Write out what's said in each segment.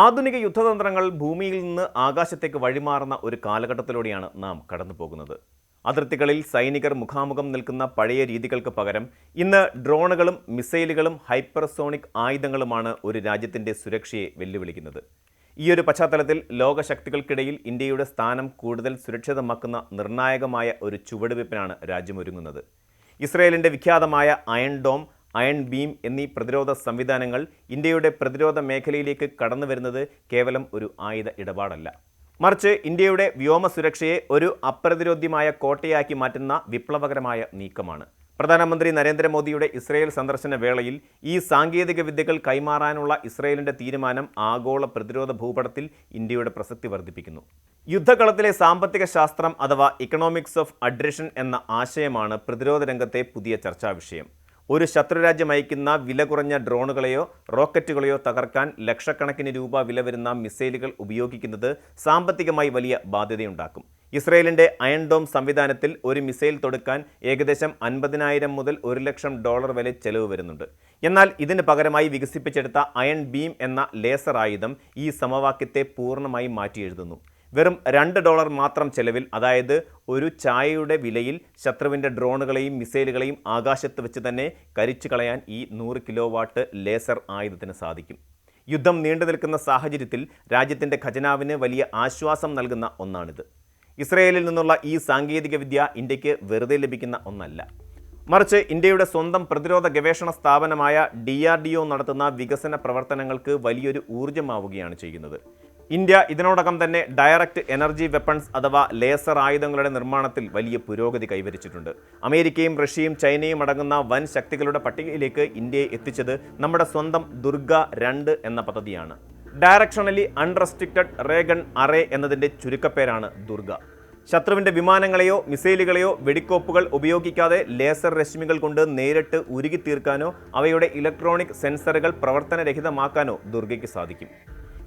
ആധുനിക യുദ്ധതന്ത്രങ്ങൾ ഭൂമിയിൽ നിന്ന് ആകാശത്തേക്ക് വഴിമാറുന്ന ഒരു കാലഘട്ടത്തിലൂടെയാണ് നാം കടന്നു പോകുന്നത്. അതിർത്തികളിൽ സൈനികർ മുഖാമുഖം നിൽക്കുന്ന പഴയ രീതികൾക്ക് പകരം ഇന്ന് ഡ്രോണുകളും മിസൈലുകളും ഹൈപ്പർസോണിക് ആയുധങ്ങളുമാണ് ഒരു രാജ്യത്തിൻ്റെ സുരക്ഷയെ വെല്ലുവിളിക്കുന്നത്. ഈയൊരു പശ്ചാത്തലത്തിൽ ലോകശക്തികൾക്കിടയിൽ ഇന്ത്യയുടെ സ്ഥാനം കൂടുതൽ സുരക്ഷിതമാക്കുന്ന നിർണായകമായ ഒരു ചുവടുവയ്പ്പിനാണ് രാജ്യമൊരുങ്ങുന്നത്. ഇസ്രയേലിൻ്റെ വിഖ്യാതമായ അയൺ ഡോം, അയൺ ബീം എന്നീ പ്രതിരോധ സംവിധാനങ്ങൾ ഇന്ത്യയുടെ പ്രതിരോധ മേഖലയിലേക്ക് കടന്നു വരുന്നത് കേവലം ഒരു ആയുധ ഇടപാടല്ല, മറിച്ച് ഇന്ത്യയുടെ വ്യോമ സുരക്ഷയെ ഒരു അപ്രതിരോധ്യമായ കോട്ടയാക്കി മാറ്റുന്ന വിപ്ലവകരമായ നീക്കമാണ്. പ്രധാനമന്ത്രി നരേന്ദ്രമോദിയുടെ ഇസ്രയേൽ സന്ദർശന വേളയിൽ ഈ സാങ്കേതിക വിദ്യകൾ കൈമാറാനുള്ള ഇസ്രയേലിൻ്റെ തീരുമാനം ആഗോള പ്രതിരോധ ഭൂപടത്തിൽ ഇന്ത്യയുടെ പ്രസക്തി വർദ്ധിപ്പിക്കുന്നു. യുദ്ധകളത്തിലെ സാമ്പത്തിക ശാസ്ത്രം അഥവാ ഇക്കണോമിക്സ് ഓഫ് അഡ്രഷൻ എന്ന ആശയമാണ് പ്രതിരോധ രംഗത്തെ പുതിയ ചർച്ചാ വിഷയം. ഒരു ശത്രുരാജ്യം അയക്കുന്ന വില കുറഞ്ഞ ഡ്രോണുകളെയോ റോക്കറ്റുകളെയോ തകർക്കാൻ ലക്ഷക്കണക്കിന് രൂപ വില വരുന്ന മിസൈലുകൾ ഉപയോഗിക്കുന്നത് സാമ്പത്തികമായി വലിയ ബാധ്യതയുണ്ടാക്കും. ഇസ്രയേലിൻ്റെ അയൺ ഡോം സംവിധാനത്തിൽ ഒരു മിസൈൽ തൊടുക്കാൻ ഏകദേശം 50,000 മുതൽ $1,00,000 വരെ ചെലവ് വരുന്നുണ്ട്. എന്നാൽ ഇതിന് പകരമായി വികസിപ്പിച്ചെടുത്ത അയൺ ബീം എന്ന ലേസർ ആയുധം ഈ സമവാക്യത്തെ പൂർണ്ണമായി മാറ്റിയെഴുതുന്നു. വെറും $2 മാത്രം ചെലവിൽ, അതായത് ഒരു ചായയുടെ വിലയിൽ, ശത്രുവിൻ്റെ ഡ്രോണുകളെയും മിസൈലുകളെയും ആകാശത്ത് വെച്ച് തന്നെ കരിച്ചു കളയാൻ ഈ 100 കിലോവാട്ട് ലേസർ ആയുധത്തിന് സാധിക്കും. യുദ്ധം നീണ്ടു നിൽക്കുന്ന സാഹചര്യത്തിൽ രാജ്യത്തിൻ്റെ ഖജനാവിന് വലിയ ആശ്വാസം നൽകുന്ന ഒന്നാണിത്. ഇസ്രയേലിൽ നിന്നുള്ള ഈ സാങ്കേതിക വിദ്യ ഇന്ത്യക്ക് വെറുതെ ലഭിക്കുന്ന ഒന്നല്ല, മറിച്ച് ഇന്ത്യയുടെ സ്വന്തം പ്രതിരോധ ഗവേഷണ സ്ഥാപനമായ DRDO നടത്തുന്ന വികസന പ്രവർത്തനങ്ങൾക്ക് വലിയൊരു ഊർജ്ജമാവുകയാണ് ചെയ്യുന്നത്. ഇന്ത്യ ഇതിനോടകം തന്നെ ഡയറക്റ്റ് എനർജി വെപ്പൺസ് അഥവാ ലേസർ ആയുധങ്ങളുടെ നിർമ്മാണത്തിൽ വലിയ പുരോഗതി കൈവരിച്ചിട്ടുണ്ട്. അമേരിക്കയും റഷ്യയും ചൈനയും അടങ്ങുന്ന വൻ ശക്തികളുടെ പട്ടികയിലേക്ക് ഇന്ത്യയെ എത്തിച്ചത് നമ്മുടെ സ്വന്തം ദുർഗ 2 എന്ന പദ്ധതിയാണ്. ഡയറക്ഷണലി അൺറെസ്ട്രിക്റ്റഡ് റേഗൺ അറേ എന്നതിൻ്റെ ചുരുക്കപ്പേരാണ് ദുർഗ. ശത്രുവിൻ്റെ വിമാനങ്ങളെയോ മിസൈലുകളെയോ വെടിക്കോപ്പുകൾ ഉപയോഗിക്കാതെ ലേസർ രശ്മികൾ കൊണ്ട് നേരിട്ട് ഉരുകി തീർക്കാനോ അവയുടെ ഇലക്ട്രോണിക് സെൻസറുകൾ പ്രവർത്തനരഹിതമാക്കാനോ ദുർഗയ്ക്ക് സാധിക്കും.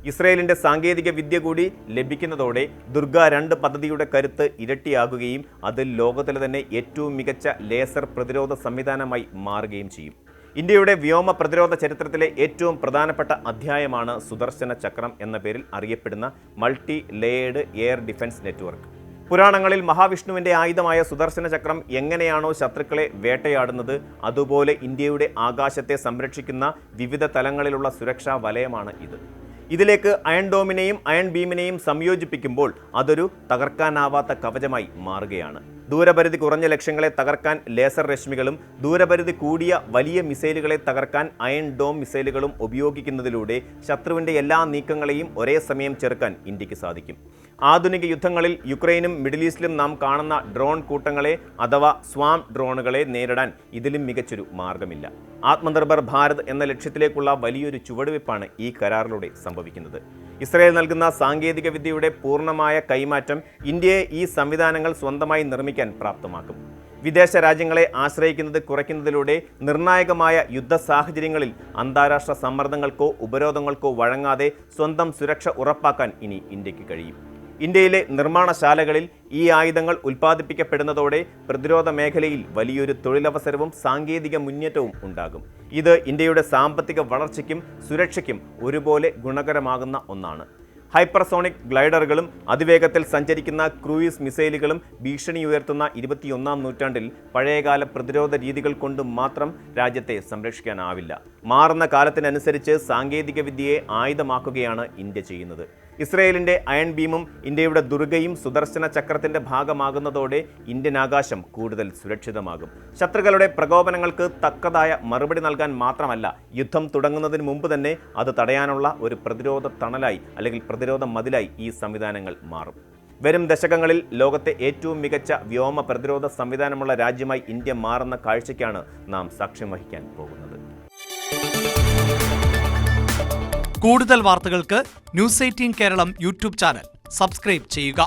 ഇസ്രയേലിൻ്റെ സാങ്കേതിക വിദ്യ കൂടി ലഭിക്കുന്നതോടെ ദുർഗ 2 പദ്ധതിയുടെ കരുത്ത് ഇരട്ടിയാകുകയും അത് ലോകത്തിലെ തന്നെ ഏറ്റവും മികച്ച ലേസർ പ്രതിരോധ സംവിധാനമായി മാറുകയും ചെയ്യും. ഇന്ത്യയുടെ വ്യോമ പ്രതിരോധ ചരിത്രത്തിലെ ഏറ്റവും പ്രധാനപ്പെട്ട അധ്യായമാണ് സുദർശന ചക്രം എന്ന പേരിൽ അറിയപ്പെടുന്ന multi layered air defence network. പുരാണങ്ങളിൽ മഹാവിഷ്ണുവിൻ്റെ ആയുധമായ സുദർശന ചക്രം എങ്ങനെയാണോ ശത്രുക്കളെ വേട്ടയാടുന്നത്, അതുപോലെ ഇന്ത്യയുടെ ആകാശത്തെ സംരക്ഷിക്കുന്ന വിവിധ തലങ്ങളിലുള്ള സുരക്ഷാ വലയമാണ് ഇത്. ഇതിലേക്ക് അയൺ ഡോമിനെയും അയൺ ബീമിനെയും സംയോജിപ്പിക്കുമ്പോൾ അതൊരു തകർക്കാനാവാത്ത കവചമായി മാറുകയാണ്. ദൂരപരിധി കുറഞ്ഞ ലക്ഷ്യങ്ങളെ തകർക്കാൻ ലേസർ രശ്മികളും ദൂരപരിധി കൂടിയ വലിയ മിസൈലുകളെ തകർക്കാൻ അയൺ ഡോം മിസൈലുകളും ഉപയോഗിക്കുന്നതിലൂടെ ശത്രുവിൻ്റെ എല്ലാ നീക്കങ്ങളെയും ഒരേ സമയം ചെറുക്കാൻ ഇന്ത്യക്ക് സാധിക്കും. ആധുനിക യുദ്ധങ്ങളിൽ യുക്രൈനും മിഡിൽ ഈസ്റ്റിലും നാം കാണുന്ന ഡ്രോൺ കൂട്ടങ്ങളെ അഥവാ സ്വാം ഡ്രോണുകളെ നേരിടാൻ ഇതിലും മികച്ചൊരു മാർഗമില്ല. ആത്മനിർഭർ ഭാരത് എന്ന ലക്ഷ്യത്തിലേക്കുള്ള വലിയൊരു ചുവടുവയ്പ്പാണ് ഈ കരാറിലൂടെ സംഭവിക്കുന്നത്. ഇസ്രയേൽ നൽകുന്ന സാങ്കേതിക വിദ്യയുടെ പൂർണ്ണമായ കൈമാറ്റം ഇന്ത്യയെ ഈ സംവിധാനങ്ങൾ സ്വന്തമായി നിർമ്മിക്കാൻ പ്രാപ്തമാക്കും. വിദേശ രാജ്യങ്ങളെ ആശ്രയിക്കുന്നത് കുറയ്ക്കുന്നതിലൂടെ നിർണായകമായ യുദ്ധ സാഹചര്യങ്ങളിൽ അന്താരാഷ്ട്ര സമ്മർദ്ദങ്ങൾക്കോ ഉപരോധങ്ങൾക്കോ വഴങ്ങാതെ സ്വന്തം സുരക്ഷ ഉറപ്പാക്കാൻ ഇനി ഇന്ത്യക്ക് കഴിയും. ഇന്ത്യയിലെ നിർമ്മാണശാലകളിൽ ഈ ആയുധങ്ങൾ ഉൽപ്പാദിപ്പിക്കപ്പെടുന്നതോടെ പ്രതിരോധ മേഖലയിൽ വലിയൊരു തൊഴിലവസരവും സാങ്കേതിക മുന്നേറ്റവും ഉണ്ടാകും. ഇത് ഇന്ത്യയുടെ സാമ്പത്തിക വളർച്ചയ്ക്കും സുരക്ഷയ്ക്കും ഒരുപോലെ ഗുണകരമാകുന്ന ഒന്നാണ്. ഹൈപ്പർസോണിക് ഗ്ലൈഡറുകളും അതിവേഗത്തിൽ സഞ്ചരിക്കുന്ന ക്രൂയിസ് മിസൈലുകളും ഭീഷണി ഉയർത്തുന്ന 21-ാം നൂറ്റാണ്ടിൽ പഴയകാല പ്രതിരോധ രീതികൾ കൊണ്ട് മാത്രം രാജ്യത്തെ സംരക്ഷിക്കാനാവില്ല. മാറുന്ന കാലത്തിനനുസരിച്ച് സാങ്കേതിക വിദ്യയെ ആയുധമാക്കുകയാണ് ഇന്ത്യ ചെയ്യുന്നത്. ഇസ്രയേലിൻ്റെ അയൺ ബീമും ഇന്ത്യയുടെ ദുർഗയും സുദർശന ചക്രത്തിൻ്റെ ഭാഗമാകുന്നതോടെ ഇന്ത്യൻ ആകാശം കൂടുതൽ സുരക്ഷിതമാകും. ശത്രുക്കളുടെ പ്രകോപനങ്ങൾക്ക് തക്കതായ മറുപടി നൽകാൻ മാത്രമല്ല, യുദ്ധം തുടങ്ങുന്നതിന് മുമ്പ് തന്നെ അത് തടയാനുള്ള ഒരു പ്രതിരോധ തണലായി അല്ലെങ്കിൽ പ്രതിരോധ മതിലായി ഈ സംവിധാനങ്ങൾ മാറും. വരും ദശകങ്ങളിൽ ലോകത്തെ ഏറ്റവും മികച്ച വ്യോമ പ്രതിരോധ സംവിധാനമുള്ള രാജ്യമായി ഇന്ത്യ മാറുന്ന കാഴ്ചയ്ക്കാണ് നാം സാക്ഷ്യം വഹിക്കാൻ പോകുന്നത്. കൂടുതൽ വാർത്തകൾക്ക് news 18 Keralam YouTube channel subscribe ചെയ്യുക.